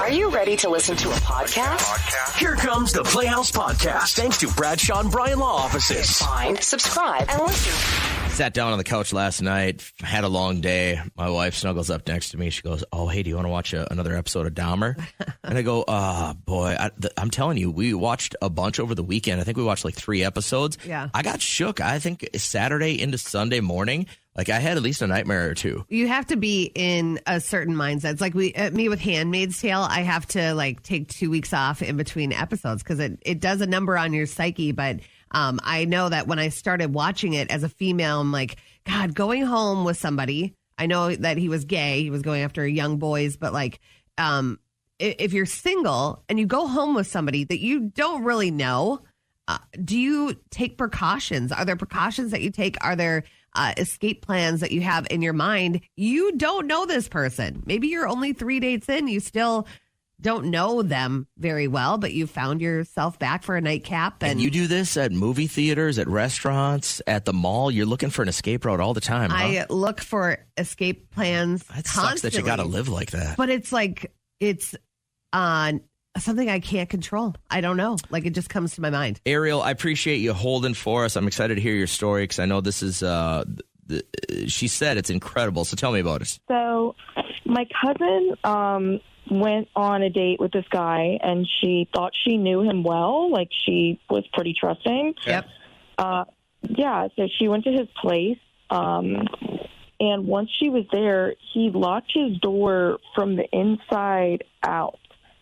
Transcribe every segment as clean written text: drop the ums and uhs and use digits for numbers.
Are you ready to listen to a podcast? Here comes the Playhouse Podcast, thanks to Bradshaw and Bryan Law Offices. Find, subscribe, and listen. Sat down on the couch last night, had a long day. My wife snuggles up next to me. She goes, "Oh, hey, do you want to watch another episode of Dahmer?" And I go, boy, I'm telling you, we watched a bunch over the weekend. I think we watched like 3 episodes. Yeah. I got shook. I think Saturday into Sunday morning, like I had at least a nightmare or two. You have to be in a certain mindset. It's like me with Handmaid's Tale. I have to like take 2 weeks off in between episodes because it does a number on your psyche. But I know that when I started watching it as a female, I'm like, God, going home with somebody. I know that he was gay. He was going after young boys. But like, if you're single and you go home with somebody that you don't really know, do you take precautions? Are there precautions that you take? Are there escape plans that you have in your mind? You don't know this person. Maybe you're only 3 dates in. You still don't know them very well, but you found yourself back for a nightcap. And you do this at movie theaters, at restaurants, at the mall. You're looking for an escape route all the time. I look for escape plans That constantly. sucks that you got to live like that. But it's like, it's something I can't control. I don't know. Like, it just comes to my mind. Ariel, I appreciate you holding for us. I'm excited to hear your story because I know this is, she said it's incredible. So tell me about it. So my cousin went on a date with this guy, and she thought she knew him well. Like, she was pretty trusting. Yep. Yeah, so she went to his place, and once she was there, he locked his door from the inside out.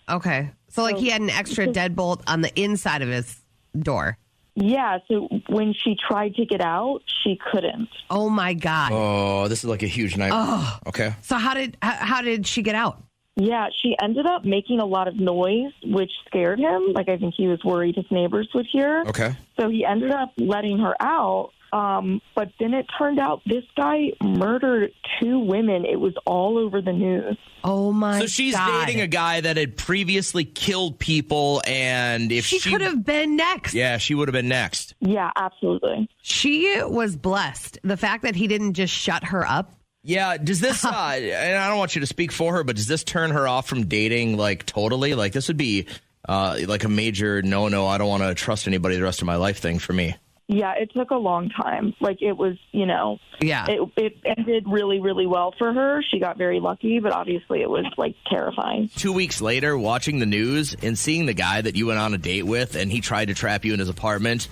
Okay. So, like, he had an extra deadbolt on the inside of his door. Yeah, so when she tried to get out, she couldn't. Oh, my God. Oh, this is like a huge nightmare. Oh. Okay. So how did she get out? Yeah, she ended up making a lot of noise, which scared him. Like, I think he was worried his neighbors would hear. Okay. So he ended up letting her out. But then it turned out this guy murdered 2 women. It was all over the news. Oh, my God. So she's dating a guy that had previously killed people, and if she could have been next. Yeah, she would have been next. Yeah, absolutely. She was blessed. The fact that he didn't just shut her up. Yeah, does this, and I don't want you to speak for her, but does this turn her off from dating, like, totally? Like, this would be, like, a major no, I don't want to trust anybody the rest of my life thing for me. Yeah, it took a long time. Like, it was, Yeah. It ended really, really well for her. She got very lucky, but obviously it was, like, terrifying. 2 weeks later, watching the news and seeing the guy that you went on a date with and he tried to trap you in his apartment,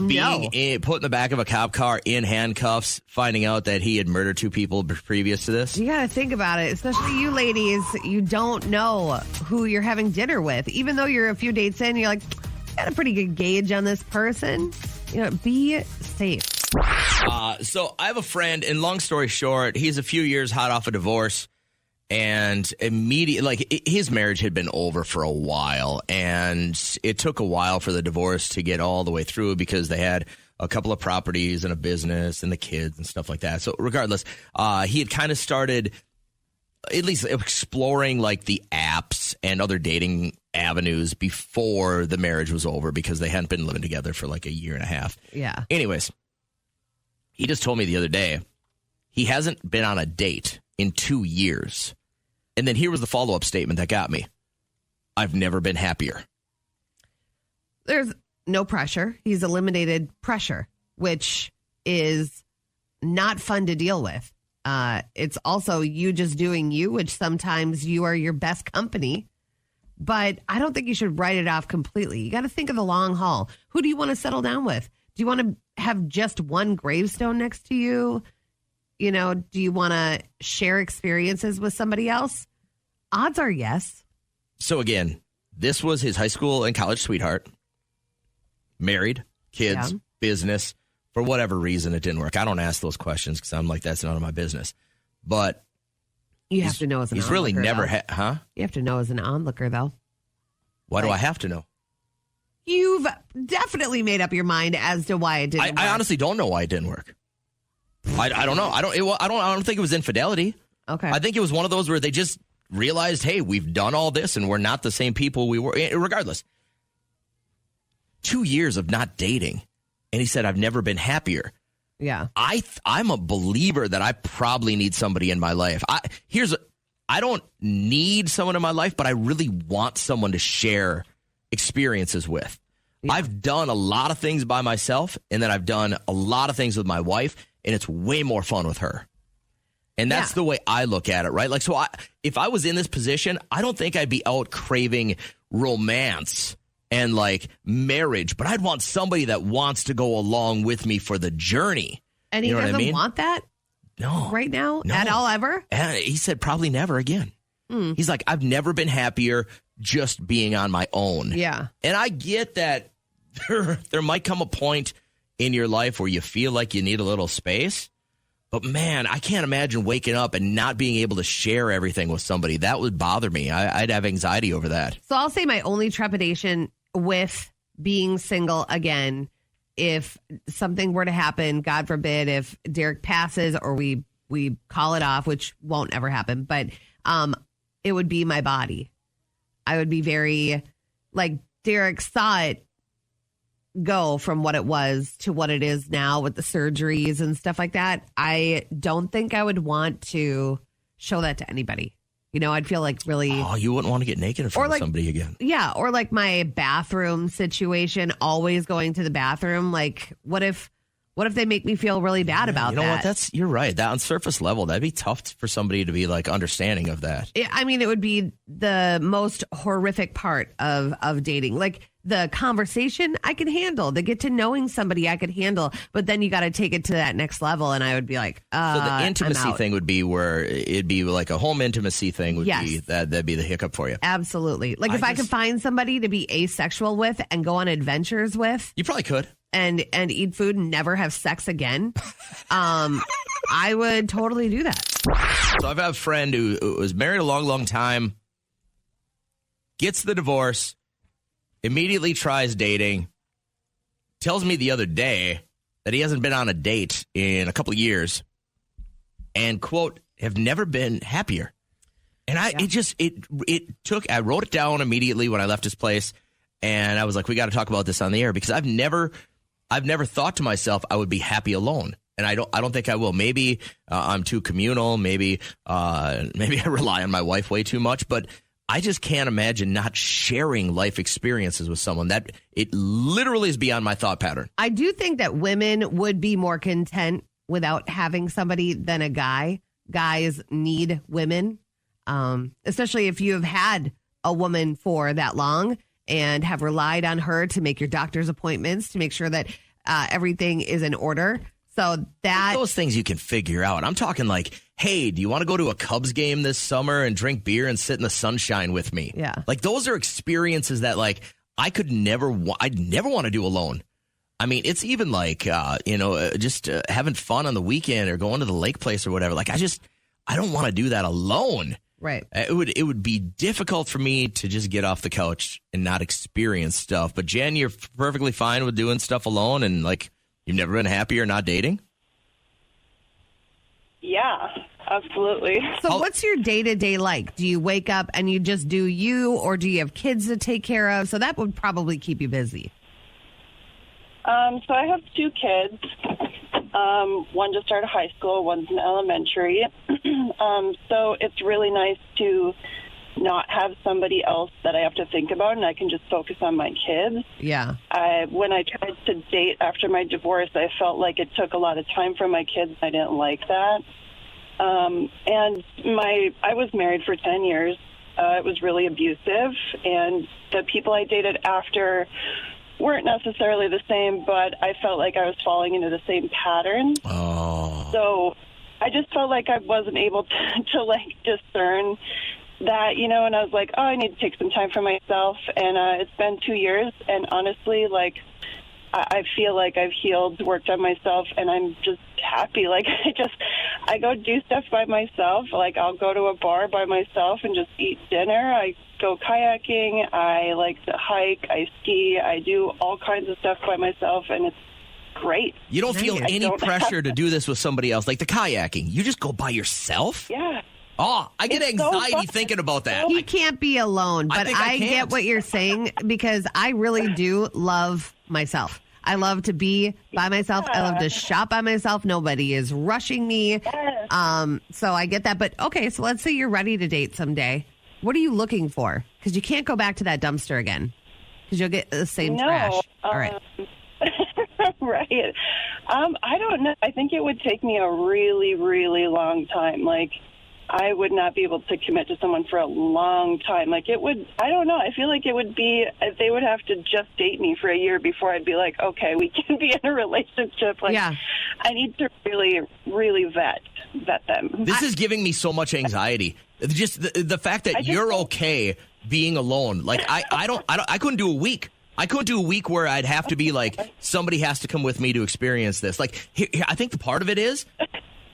being put in the back of a cop car in handcuffs, finding out that he had murdered 2 people previous to this. You got to think about it, especially you ladies. You don't know who you're having dinner with. Even though you're a few dates in, you're like, got a pretty good gauge on this person. Be safe. So I have a friend, and long story short, he's a few years hot off a divorce, and his marriage had been over for a while, and it took a while for the divorce to get all the way through because they had a couple of properties and a business and the kids and stuff like that. So regardless, he had kind of started at least exploring like the apps and other dating avenues before the marriage was over because they hadn't been living together for like a year and a half. Yeah. Anyways, he just told me the other day he hasn't been on a date in 2 years. And then here was the follow-up statement that got me. I've never been happier. There's no pressure. He's eliminated pressure, which is not fun to deal with. It's also you just doing you, which sometimes you are your best company. But I don't think you should write it off completely. You got to think of the long haul. Who do you want to settle down with? Do you want to have just one gravestone next to you? Do you want to share experiences with somebody else? Odds are yes. So again, this was his high school and college sweetheart. Married, kids, business. For whatever reason, it didn't work. I don't ask those questions because I'm like, that's none of my business. But you have to know as an onlooker. He's really never You have to know as an onlooker, though. Why do I have to know? You've definitely made up your mind as to why it didn't work. I honestly don't know why it didn't work. I don't know. I don't think it was infidelity. Okay. I think it was one of those where they just realized, hey, we've done all this and we're not the same people we were. Regardless, 2 years of not dating. And he said, I've never been happier. Yeah. I'm a believer that I probably need somebody in my life. I don't need someone in my life, but I really want someone to share experiences with. Yeah. I've done a lot of things by myself, and then I've done a lot of things with my wife, and it's way more fun with her. And that's the way I look at it, right? Like, so if I was in this position, I don't think I'd be out craving romance and like marriage, but I'd want somebody that wants to go along with me for the journey. And he doesn't want that? No. Right now? No. At all ever? And he said probably never again. He's like, I've never been happier just being on my own. Yeah. And I get that there might come a point in your life where you feel like you need a little space. But, man, I can't imagine waking up and not being able to share everything with somebody. That would bother me. I'd have anxiety over that. So I'll say my only trepidation with being single again, if something were to happen, God forbid, if Derek passes or we call it off, which won't ever happen, but it would be my body. I would be very, like, Derek saw it go from what it was to what it is now with the surgeries and stuff like that. I don't think I would want to show that to anybody. You know, I'd feel like really... Oh, you wouldn't want to get naked in front of somebody again. Yeah, or like my bathroom situation, always going to the bathroom. Like, what if they make me feel really bad about that? You know what? You're right. That on surface level, that'd be tough for somebody to be like understanding of that. I mean, it would be the most horrific part of dating. Like the conversation I could handle, the get to knowing somebody I could handle, but then you got to take it to that next level. And I would be like, so the intimacy thing would be where it'd be like a home intimacy thing would be that'd be the hiccup for you. Absolutely. Like if I could find somebody to be asexual with and go on adventures with. You probably could. And eat food and never have sex again, I would totally do that. So I've had a friend who was married a long, long time, gets the divorce, immediately tries dating, tells me the other day that he hasn't been on a date in a couple of years, and, quote, have never been happier. And I wrote it down immediately when I left his place, and I was like, we got to talk about this on the air, because I've never thought to myself I would be happy alone, and I don't think I will. Maybe I'm too communal. Maybe I rely on my wife way too much. But I just can't imagine not sharing life experiences with someone. That it literally is beyond my thought pattern. I do think that women would be more content without having somebody than a guy. Guys need women, especially if you have had a woman for that long and have relied on her to make your doctor's appointments, to make sure that everything is in order. So that those things you can figure out. I'm talking like, hey, do you want to go to a Cubs game this summer and drink beer and sit in the sunshine with me? Yeah. Like those are experiences that like I'd never want to do alone. I mean, it's even like, just having fun on the weekend or going to the lake place or whatever. Like I don't want to do that alone. Right. It would be difficult for me to just get off the couch and not experience stuff. But Jen, you're perfectly fine with doing stuff alone, and like you've never been happier not dating? Yeah, absolutely. So what's your day-to-day like? Do you wake up and you just do you, or do you have kids to take care of? So that would probably keep you busy. So I have two kids. One just started high school, one's in elementary. So it's really nice to not have somebody else that I have to think about, and I can just focus on my kids. Yeah. When I tried to date after my divorce, I felt like it took a lot of time from my kids. I didn't like that. And I was married for 10 years. It was really abusive, and the people I dated after weren't necessarily the same, but I felt like I was falling into the same pattern. Oh. So I just felt like I wasn't able to discern that, and I was like, I need to take some time for myself. And it's been 2 years, and honestly, I feel like I've healed, worked on myself, and I'm just happy. I go do stuff by myself. Like, I'll go to a bar by myself and just eat dinner. I go kayaking. I like to hike. I ski. I do all kinds of stuff by myself, and it's great. You don't feel any pressure to do this with somebody else, like the kayaking. You just go by yourself? Yeah. Oh, I get anxiety thinking about that. He can't be alone, but I get what you're saying, because I really do love myself. I love to be by myself. I love to shop by myself. Nobody is rushing me. So I get that. But okay, so let's say you're ready to date someday. What are you looking for? Because you can't go back to that dumpster again because you'll get the same trash. All right. Right. I don't know. I think it would take me a really, really long time. Like, I would not be able to commit to someone for a long time. Like, it would, I don't know. I feel like it would be, they would have to just date me for a year before I'd be like, okay, we can be in a relationship. Like, Yeah. I need to really, really vet them. This is giving me so much anxiety. Just the fact that you're okay being alone. Like, I couldn't do a week. I couldn't do a week where I'd have to be like, somebody has to come with me to experience this. Like, here, I think the part of it is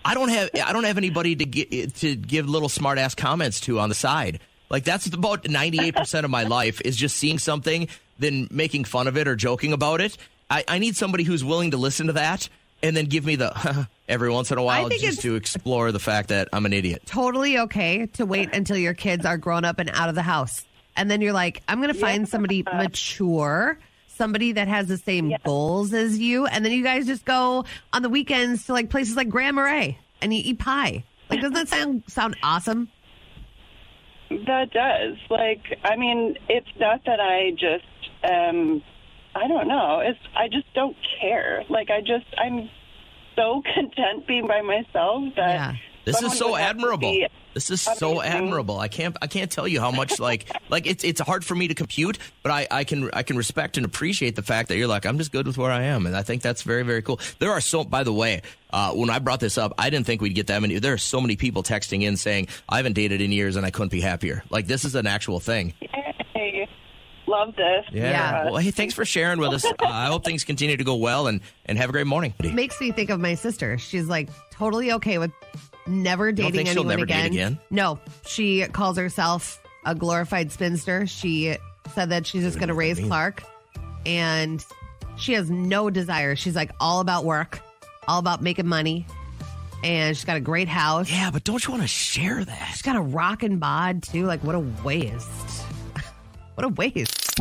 I don't have anybody to give little smart ass comments to on the side. Like, that's about 98% of my life is just seeing something, then making fun of it or joking about it. I need somebody who's willing to listen to that and then give me the every once in a while just to explore the fact that I'm an idiot. Totally okay to wait until your kids are grown up and out of the house. And then you're like, I'm going to find somebody mature, somebody that has the same goals as you. And then you guys just go on the weekends to like places like Grand Marais and you eat pie. Like, doesn't that sound awesome? That does. Like, I mean, it's not that I just, I don't know. I just don't care. Like, I'm so content being by myself that This is so admirable. This is so amazing. admirable. I can't tell you how much like it's hard for me to compute, but I can respect and appreciate the fact that you're like, I'm just good with where I am, and I think that's very, very cool. There are by the way, when I brought this up, I didn't think we'd get that many. There are so many people texting in saying I haven't dated in years and I couldn't be happier. Like, this is an actual thing. Hey, love this. Yeah. Well, hey, thanks for sharing with us. I hope things continue to go well and have a great morning. Makes me think of my sister. She's like totally okay with never dating think she'll anyone never date again? No, she calls herself a glorified spinster. She said that she's just going to raise Clark, and she has no desire. She's like all about work, all about making money, and she's got a great house. Yeah, but don't you want to share that? She's got a rockin' bod too. Like, what a waste! What a waste!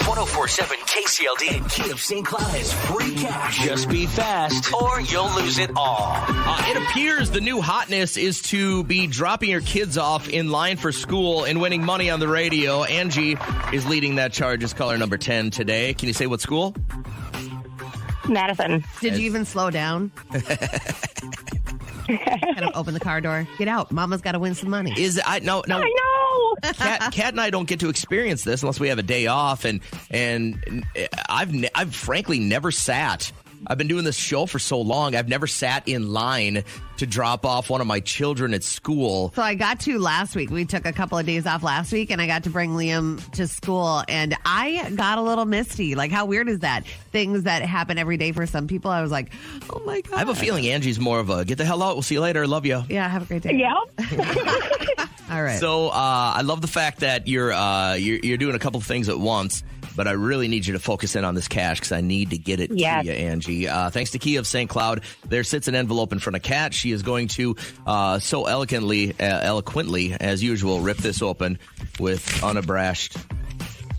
1047 KCLD and Key of St. Cloud has free cash. Just be fast or you'll lose it all. It appears the new hotness is to be dropping your kids off in line for school and winning money on the radio. Angie is leading that charge as caller number 10 today. Can you say what school? Madison. Did you even slow down? Kind of open the car door. Get out. Mama's got to win some money. I know. Kat and I don't get to experience this unless we have a day off, and I've frankly never sat. I've been doing this show for so long. I've never sat in line to drop off one of my children at school. So I got to last week. We took a couple of days off last week, and I got to bring Liam to school, and I got a little misty. Like, how weird is that? Things that happen every day for some people. I was like, oh my God. I have a feeling Angie's more of a get the hell out. We'll see you later. Love you. Yeah, have a great day. Yeah. All right. So I love the fact that you're doing a couple of things at once. But I really need you to focus in on this cash because I need to get it to you, Angie. Thanks to Key of St. Cloud, there sits an envelope in front of Kat. She is going to so eloquently, as usual, rip this open with unabashed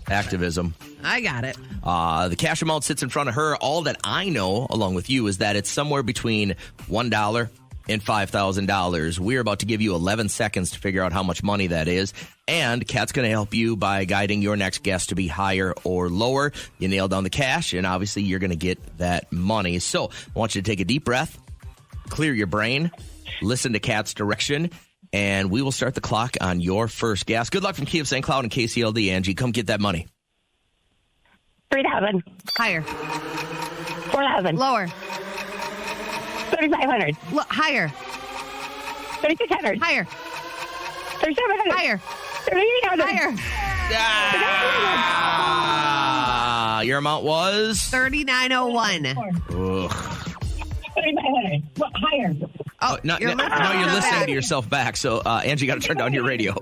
activism. I got it. The cash amount sits in front of her. All that I know, along with you, is that it's somewhere between $1 and $5,000. We're about to give you 11 seconds to figure out how much money that is. And Kat's going to help you by guiding your next guess to be higher or lower. You nail down the cash, and obviously you're going to get that money. So I want you to take a deep breath, clear your brain, listen to Kat's direction, and we will start the clock on your first guess. Good luck from Key of St. Cloud and KCLD, Angie. Come get that money. 3,000. Higher. 4,000. Lower. 3,500. Higher. 3,600. Higher. 3,700. Higher. 3,800. Ah, your amount was? $39.01. Ugh. 3,500. Higher. Oh, No, you're listening to yourself back. So, Angie, got to turn down your radio.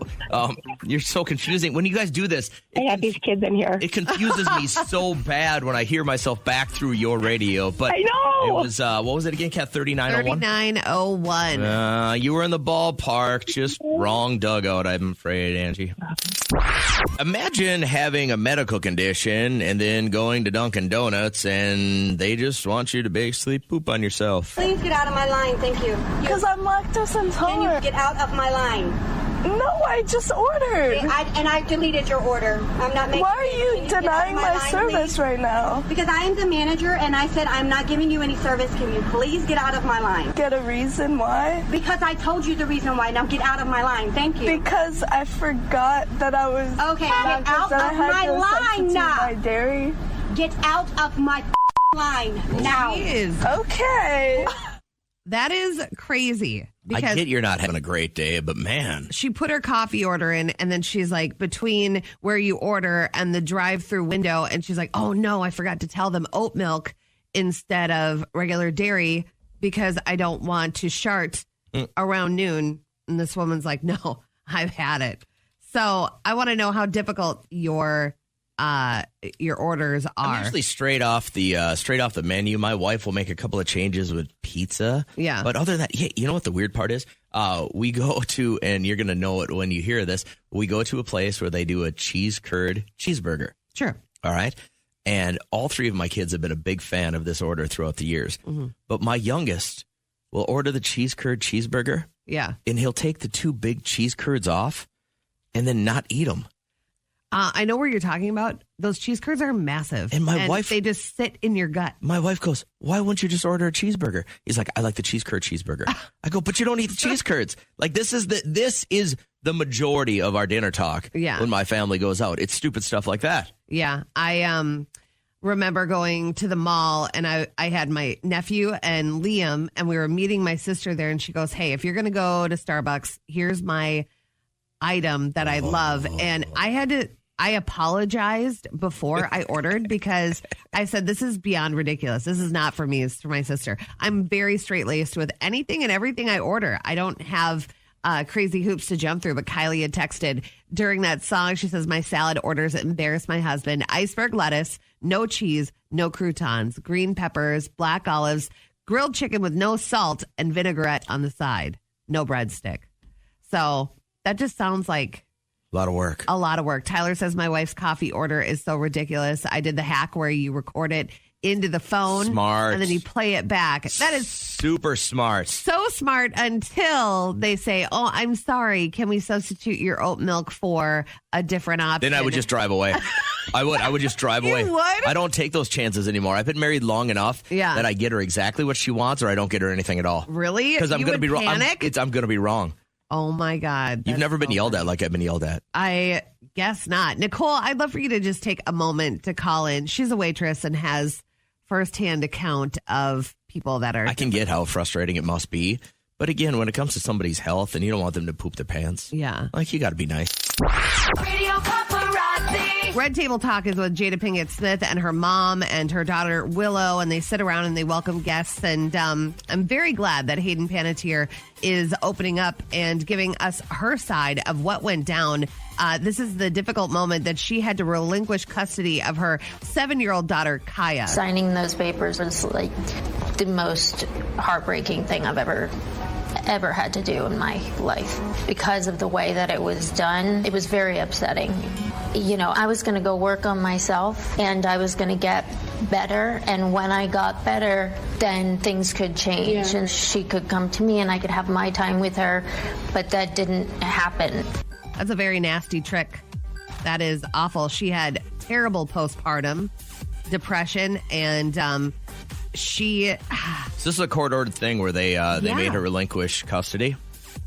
You're so confusing. When you guys do this, I have these kids in here. it confuses me so bad when I hear myself back through your radio. But I know. It was, what was it again, Kat? 3901? 3901. You were in the ballpark, just wrong dugout, I'm afraid, Angie. Imagine having a medical condition and then going to Dunkin' Donuts and they just want you to basically poop on yourself. Please get out of my line, thank you. Because I'm lactose Can you intolerant. get out of my line? No, I just ordered. I deleted your order. I'm not making. Why are you Can get out denying of my line, service please? right now? Because I am the manager, and I said I'm not giving you any service. Can you please get out of my line? Get a reason why? Because I told you the reason why. Now get out of my line. Thank you. Because I forgot that I was. Okay, get out that I of had my to line substitute now. my dairy. Get out of my line now. Jeez. Okay. That is crazy. I Because get you're not having a great day, but man. she put her coffee order in, and then she's like between where you order and the drive-through window, and she's like, oh no, I forgot to tell them oat milk instead of regular dairy because I don't want to shart around noon. And this woman's like, no, I've had it. So I want to know how difficult your orders are. I'm usually straight off the menu. My wife will make a couple of changes with pizza. Yeah. But other than that, yeah, you know what the weird part is? We go to, and you're going to know it when you hear this, we go to a place where they do a cheese curd cheeseburger. Sure. All right. And all three of my kids have been a big fan of this order throughout the years. Mm-hmm. But my youngest will order the cheese curd cheeseburger, Yeah. and he'll take the two big cheese curds off and then not eat them. I know where you're talking about. Those cheese curds are massive. And my wife- they just sit in your gut. My wife goes, why wouldn't you just order a cheeseburger? He's like, I like the cheese curd cheeseburger. I go, but you don't eat the cheese curds. Like this is the majority of our dinner talk. Yeah. When my family goes out, it's stupid stuff like that. Yeah. I remember going to the mall, and I had my nephew and Liam, and we were meeting my sister there, and she goes, hey, if you're going to go to Starbucks, here's my item that I love. And I apologized before I ordered because I said, this is beyond ridiculous. This is not for me. It's for my sister. I'm very straight-laced with anything and everything I order. I don't have crazy hoops to jump through. But Kylie had texted during that song. She says, my salad orders embarrass my husband. Iceberg lettuce, no cheese, no croutons, green peppers, black olives, grilled chicken with no salt, and vinaigrette on the side. No breadstick. So that just sounds like A lot of work. a lot of work. Tyler says my wife's coffee order is so ridiculous. I did the hack where you record it into the phone. Smart. And then you play it back. That is Super smart. so smart until they say, oh, I'm sorry. Can we substitute your oat milk for a different option? Then I would just drive away. I would just drive You away. would? I don't take those chances anymore. I've been married long enough Yeah. that I get her exactly what she wants, or I don't get her anything at all. Really? Because I'm You going to would be wrong. panic? I'm going to be wrong. Oh, my God. You've That's never been so yelled funny. at like I've been yelled at. I guess not. Nicole, I'd love for you to just take a moment to call in. She's a waitress and has firsthand account of people that are. I can get how frustrating it must be. But again, when it comes to somebody's health and you don't want them to poop their pants, Yeah. like you got to be nice. Radio Paparazzi. Red Table Talk is with Jada Pinkett Smith and her mom and her daughter Willow, and they sit around and they welcome guests. And I'm very glad that Hayden Panettiere is opening up and giving us her side of what went down. This is the difficult moment that she had to relinquish custody of her 7-year-old daughter, Kaya. Signing those papers was like the most heartbreaking thing I've ever had to do in my life. Because of the way that it was done, it was very upsetting. You know, I was going to go work on myself and I was going to get better. And when I got better, then things could change and she could come to me and I could have my time with her. But that didn't happen. That's a very nasty trick. That is awful. She had terrible postpartum depression, and she, So this is a court-ordered thing where they made her relinquish custody.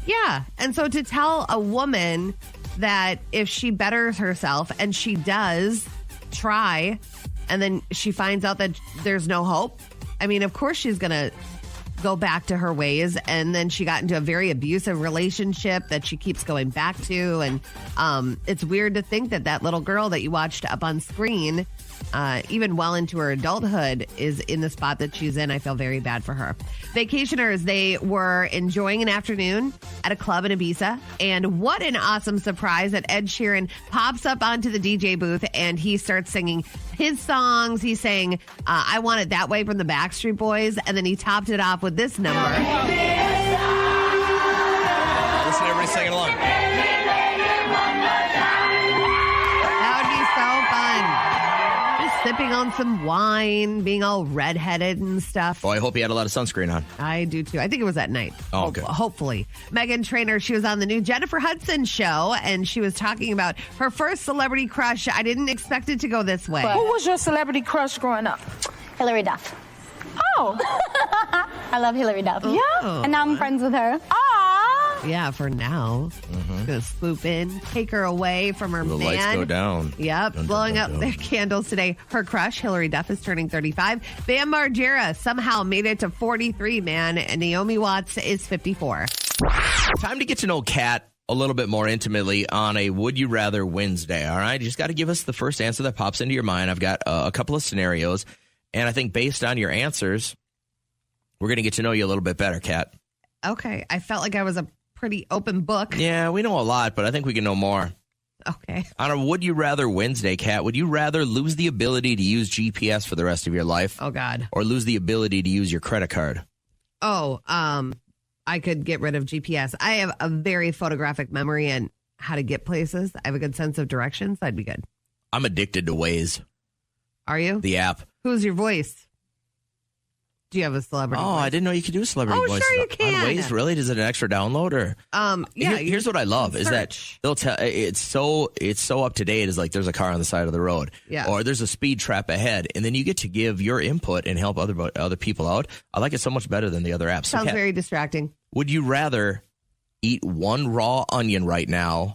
yeah. And so to tell a woman that if she betters herself, and she does try, and then she finds out that there's no hope, I mean, of course she's going to go back to her ways. And then she got into a very abusive relationship that she keeps going back to. And it's weird to think that little girl that you watched up on screen, even well into her adulthood, is in the spot that she's in. I feel very bad for her. Vacationers, they were enjoying an afternoon at a club in Ibiza. And what an awesome surprise that Ed Sheeran pops up onto the DJ booth and he starts singing his songs. He sang I Want It That Way from the Backstreet Boys. And then he topped it off with this number. Listen, everybody singing along. That would be so fun. Just sipping on some wine, being all redheaded and stuff. Well, I hope he had a lot of sunscreen on. I do too. I think it was at night. Oh, okay. Hopefully. Meghan Trainor, she was on the new Jennifer Hudson show, and she was talking about her first celebrity crush. I didn't expect it to go this way. Who was your celebrity crush growing up? Hilary Duff. Oh. I love Hilary Duff. Yeah. And now I'm friends with her. Aww. Yeah, for now. Gonna swoop in, take her away from her The man. lights go down. Yep, Dun, dun, blowing dun, up dun. their candles today. Her crush, Hilary Duff, is turning 35. Bam Margera somehow made it to 43, man. And Naomi Watts is 54. Time to get to know Kat a little bit more intimately on a Would You Rather Wednesday. All right, you just got to give us the first answer that pops into your mind. I've got a couple of scenarios, and I think based on your answers, we're going to get to know you a little bit better, Kat. Okay, I felt like I was a pretty open book. Yeah, we know a lot, but I think we can know more. Okay. On a Would You Rather Wednesday, Kat, would you rather lose the ability to use GPS for the rest of your life? Oh, God. Or lose the ability to use your credit card? Oh, I could get rid of GPS. I have a very photographic memory and how to get places. I have a good sense of directions. That'd be good. I'm addicted to Waze, Are you? the app. Who's your voice? Do you have a celebrity Oh, voice? I didn't know you could do celebrity Oh, voices sure you on can. Waze. Really? Does it an extra download or? Yeah. Here's what I love is that search. they'll tell it's so up to date. Is like there's a car on the side of the road, Yeah. or there's a speed trap ahead, and then you get to give your input and help other people out. I like it so much better than the other apps. So, Sounds Kat, very distracting. would you rather eat one raw onion right now,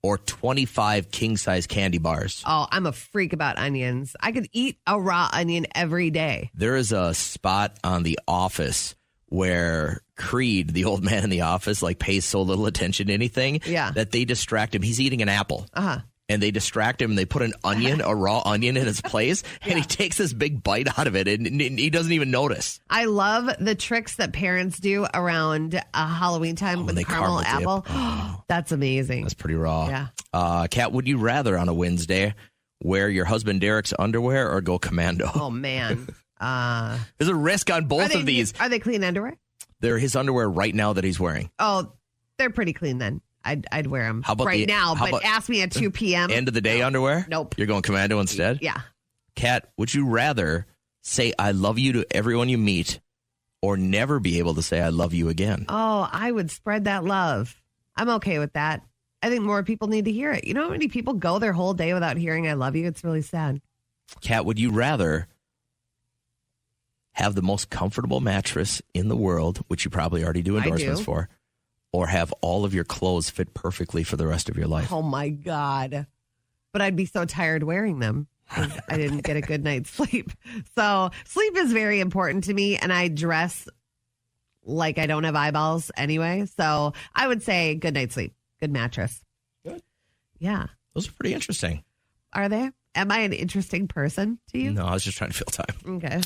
or 25 king size candy bars? Oh, I'm a freak about onions. I could eat a raw onion every day. There is a spot on The Office where Creed, the old man in the office, like pays so little attention to anything that they distract him. He's eating an apple. And they distract him and they put an onion, a raw onion in his place, and he takes this big bite out of it and he doesn't even notice. I love the tricks that parents do around Halloween time with they the caramel caramel dip. apple. That's amazing. That's pretty raw. Yeah. Kat, would you rather on a Wednesday wear your husband Derek's underwear or go commando? Oh, man. There's a risk on both of these. Are they clean underwear? They're his underwear right now that he's wearing. Oh, they're pretty clean then. I'd wear them How about right now, how but about ask me at 2 p.m. End of the day underwear? Nope. You're going commando instead? Yeah. Kat, would you rather say I love you to everyone you meet or never be able to say I love you again? Oh, I would spread that love. I'm okay with that. I think more people need to hear it. You know how many people go their whole day without hearing I love you? It's really sad. Kat, would you rather have the most comfortable mattress in the world, which you probably already do endorsements for, or have all of your clothes fit perfectly for the rest of your life? Oh, my God. But I'd be so tired wearing them. 'Cause I didn't get a good night's sleep. So sleep is very important to me, and I dress like I don't have eyeballs anyway. So I would say good night's sleep, good mattress. Good. Yeah. Those are pretty interesting. Are they? Am I an interesting person to you? No, I was just trying to fill time. Okay.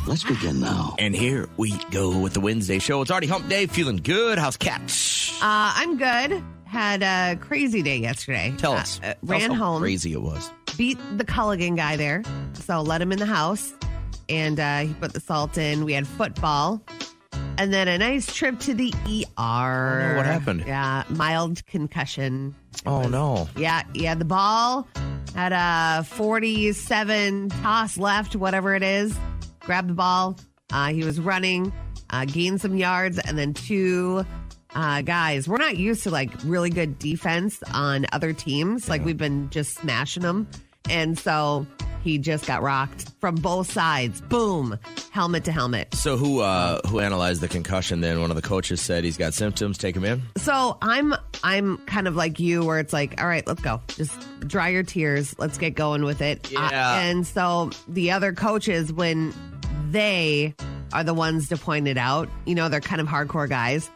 Let's begin now. And here we go with the Wednesday show. It's already hump day. Feeling good. How's Kat? I'm good. Had a crazy day yesterday. Tell us. Ran Tell us how home. crazy it was. Beat the Culligan guy there. So let him in the house. And he put the salt in. We had football. And then a nice trip to the ER. Oh, no, what happened? Yeah, mild concussion. Oh, no. Yeah, he had the ball. Had a 47 toss left, whatever it is. Grabbed the ball. He was running, gained some yards, and then two guys. We're not used to like really good defense on other teams. Like we've been just smashing them. And so he just got rocked from both sides. Boom. Helmet to helmet. So who analyzed the concussion then? One of the coaches said he's got symptoms. Take him in. So I'm kind of like you where it's like, all right, let's go. Just dry your tears. Let's get going with it. Yeah. And so the other coaches, when they are the ones to point it out. You know, they're kind of hardcore guys.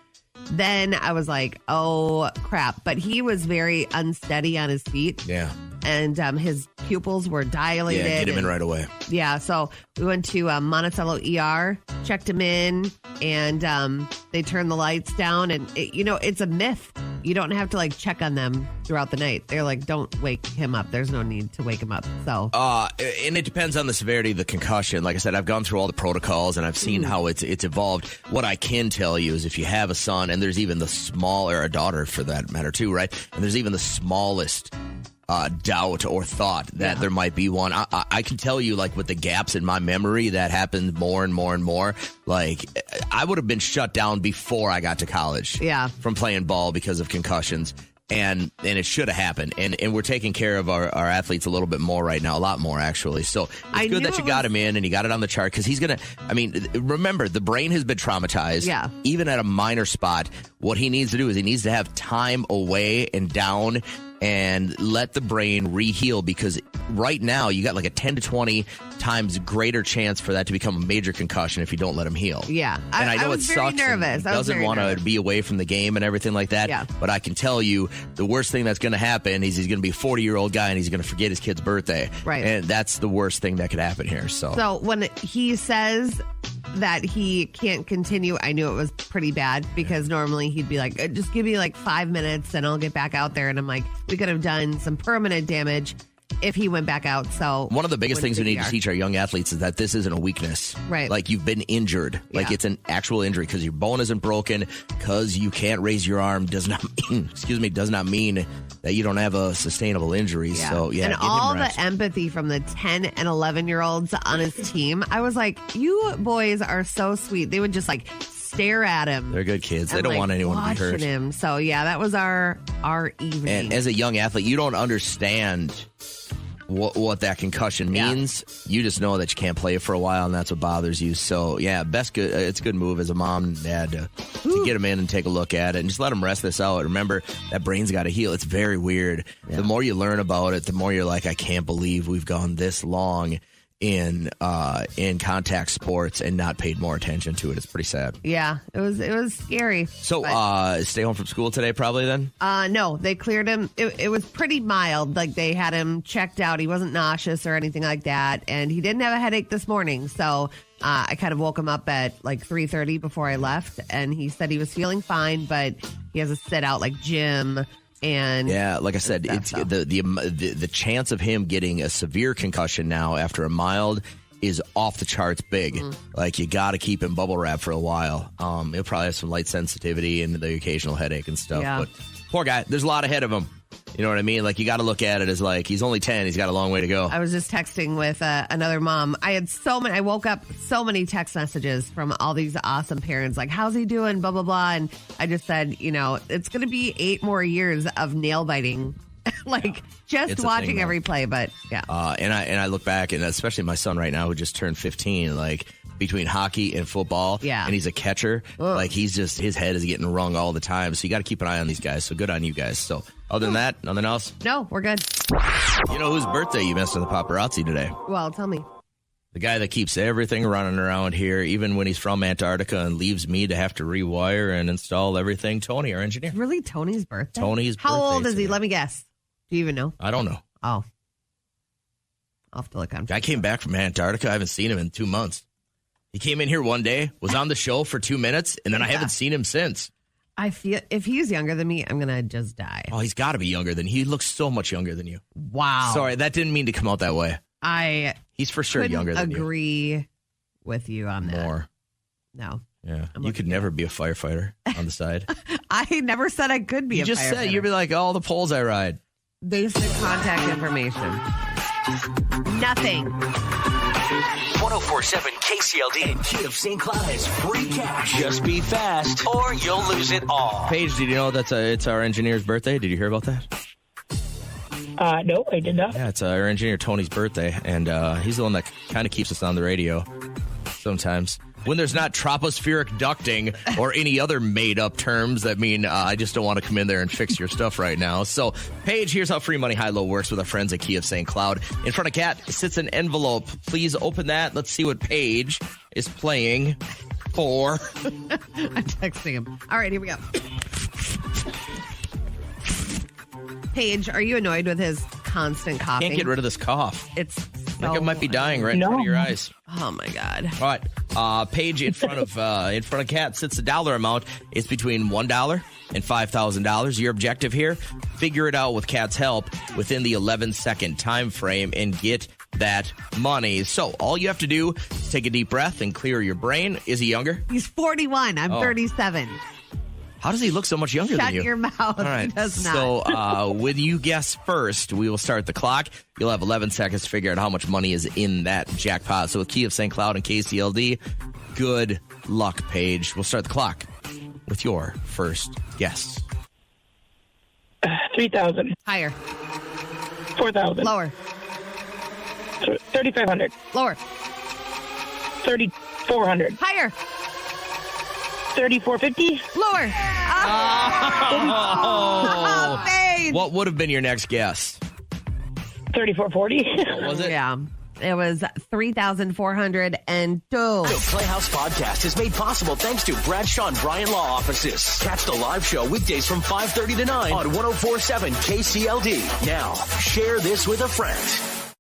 Then I was like, oh, crap. But he was very unsteady on his feet. Yeah. And his pupils were dilated. Yeah, get him in right away. Yeah, so we went to Monticello ER, checked him in, and they turned the lights down. And, it's a myth. You don't have to, check on them throughout the night. They're like, don't wake him up. There's no need to wake him up. So, and it depends on the severity of the concussion. Like I said, I've gone through all the protocols, and I've seen how it's evolved. What I can tell you is if you have a son, and there's even the small, or a daughter for that matter too, right? And there's even the smallest doubt or thought that there might be one. I can tell you, with the gaps in my memory, that happened more and more and more. I would have been shut down before I got to college. Yeah. From playing ball because of concussions. And it should have happened. And we're taking care of our athletes a little bit more right now, a lot more, actually. So it's good that you got him in and you got it on the chart because he's going to, remember, the brain has been traumatized. Yeah. Even at a minor spot, what he needs to do is he needs to have time away and down and let the brain re-heal because right now you got a 10 to 20 times greater chance for that to become a major concussion if you don't let him heal. Yeah. And I know was it sucks. very nervous. He doesn't want to be away from the game and everything like that. Yeah. But I can tell you the worst thing that's going to happen is he's going to be a 40-year-old guy and he's going to forget his kid's birthday. Right. And that's the worst thing that could happen here. So when he says that he can't continue, I knew it was pretty bad because normally he'd be like, just give me 5 minutes and I'll get back out there. And I'm like, we could have done some permanent damage if he went back out. So one of the biggest things we need to teach our young athletes is that this isn't a weakness. Right. You've been injured. It's an actual injury because your bone isn't broken, because you can't raise your arm does not mean, does not mean that you don't have a sustainable injury. Yeah. So, and all the empathy from the 10 and 11-year-olds on his team, I was like, you boys are so sweet. They would just stare at him. They're good kids. They don't want anyone to be hurt. Him. So, that was our evening. And as a young athlete, you don't understand what that concussion means. You just know that you can't play for a while, and that's what bothers you. So, it's a good move as a mom and dad to get him in and take a look at it and just let him rest this out. Remember, that brain's got to heal. It's very weird. Yeah. The more you learn about it, the more you're like, I can't believe we've gone this long in contact sports and not paid more attention to it. It's pretty sad. Yeah, it was scary. So, stay home from school today probably then? No, they cleared him. It was pretty mild. They had him checked out. He wasn't nauseous or anything like that. And he didn't have a headache this morning. So I kind of woke him up at 3:30 before I left. And he said he was feeling fine, but he has to sit out gym. And like I said, it's the chance of him getting a severe concussion now after a mild is off the charts big. You got to keep him bubble wrap for a while. He'll probably have some light sensitivity and the occasional headache and stuff. Yeah. But poor guy, there's a lot ahead of him. You know what I mean? You got to look at it as he's only 10. He's got a long way to go. I was just texting with another mom. I woke up so many text messages from all these awesome parents. How's he doing? Blah, blah, blah. And I just said, it's going to be 8 more years of nail biting. Just watching every play. But yeah. And I look back, and especially my son right now who just turned 15, between hockey and football, and he's a catcher. He's just, his head is getting wrung all the time. So you got to keep an eye on these guys. So good on you guys. So other than that, nothing else? No, we're good. You know whose birthday you missed on the paparazzi today? Well, tell me. The guy that keeps everything running around here, even when he's from Antarctica and leaves me to have to rewire and install everything. Tony, our engineer. Really? Tony's birthday? Tony's birthday. How old is he? Let me guess. Do you even know? I don't know. Oh. I'll have to look on. I came back from Antarctica. I haven't seen him in 2 months. He came in here one day, was on the show for 2 minutes, and then I haven't seen him since. I feel if he's younger than me, I'm going to just die. Oh, he's got to be younger than he looks so much younger than you. Wow. Sorry, that didn't mean to come out that way. He's for sure younger than you. Agree with you on that. More. No. Yeah. You could never be a firefighter on the side. I never said I could be a firefighter. You just said you'd be like, all the poles I ride. Basic contact information. Nothing. 1047 KCLD and Key of St. Cloud's free cash. Just be fast or you'll lose it all. Paige, did you know it's our engineer's birthday? Did you hear about that? No, I did not. Yeah, it's our engineer Tony's birthday, and he's the one that kind of keeps us on the radio sometimes. when there's not tropospheric ducting or any other made-up terms that mean I just don't want to come in there and fix your stuff right now. So, Paige, here's how free money high-low works with our friends at Key of St. Cloud. In front of Kat sits an envelope. Please open that. Let's see what Paige is playing for. I'm texting him. All right, here we go. Paige, are you annoyed with his constant coughing? Can't get rid of this cough. It's I think it might be dying right in front of your eyes. Oh my God! All right, Paige, in front of Kat sits the dollar amount. It's between $1 and $5,000. Your objective here: figure it out with Kat's help within the 11-second time frame and get that money. So all you have to do is take a deep breath and clear your brain. Is he younger? He's 41. I'm 37. How does he look so much younger than you? Shut your mouth. All right. He does not. So when you guess first, we will start the clock. You'll have 11 seconds to figure out how much money is in that jackpot. So with Key of St. Cloud and KCLD, good luck, Paige. We'll start the clock with your first guess. 3,000. Higher. 4,000. Lower. 3,500. Lower. 3,400. Higher. 3,450. Lower. Oh, Paige. What would have been your next guess? 3,440. What was it? Yeah. It was 3,402. The Playhouse Podcast is made possible thanks to Bradshaw and Bryan Law Offices. Catch the live show weekdays from 5:30 to 9 on 104.7 KCLD. Now, share this with a friend.